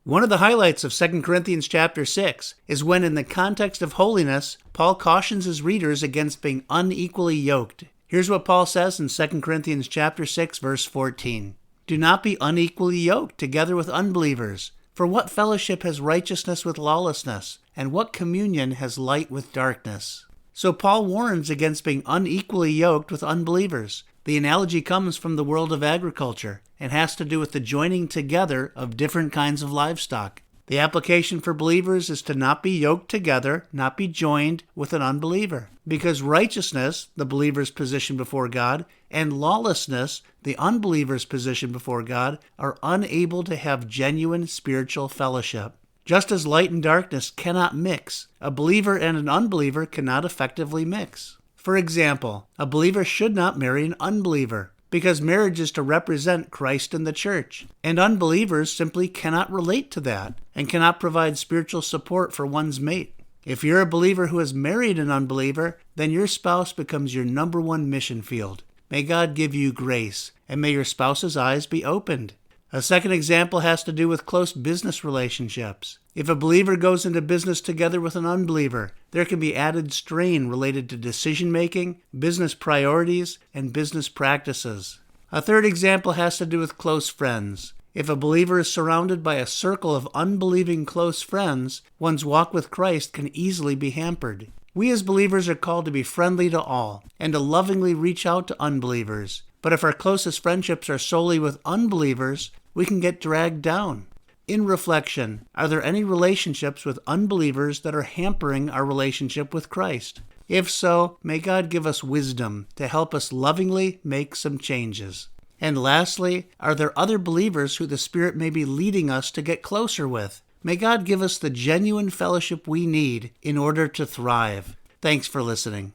One of the highlights of 2 Corinthians chapter 6 is when, in the context of holiness, Paul cautions his readers against being unequally yoked. Here's what Paul says in 2 Corinthians chapter 6, verse 14. Do not be unequally yoked together with unbelievers. For what fellowship has righteousness with lawlessness? And what communion has light with darkness? So Paul warns against being unequally yoked with unbelievers. The analogy comes from the world of agriculture and has to do with the joining together of different kinds of livestock. The application for believers is to not be yoked together, not be joined with an unbeliever. Because righteousness, the believer's position before God, and lawlessness, the unbeliever's position before God, are unable to have genuine spiritual fellowship. Just as light and darkness cannot mix, a believer and an unbeliever cannot effectively mix. For example, a believer should not marry an unbeliever, because marriage is to represent Christ and the church, and unbelievers simply cannot relate to that and cannot provide spiritual support for one's mate. If you're a believer who has married an unbeliever, then your spouse becomes your number one mission field. May God give you grace, and may your spouse's eyes be opened. A second example has to do with close business relationships. If a believer goes into business together with an unbeliever, there can be added strain related to decision-making, business priorities, and business practices. A third example has to do with close friends. If a believer is surrounded by a circle of unbelieving close friends, one's walk with Christ can easily be hampered. We as believers are called to be friendly to all and to lovingly reach out to unbelievers. But if our closest friendships are solely with unbelievers, we can get dragged down. In reflection, are there any relationships with unbelievers that are hampering our relationship with Christ? If so, may God give us wisdom to help us lovingly make some changes. And lastly, are there other believers who the Spirit may be leading us to get closer with? May God give us the genuine fellowship we need in order to thrive. Thanks for listening.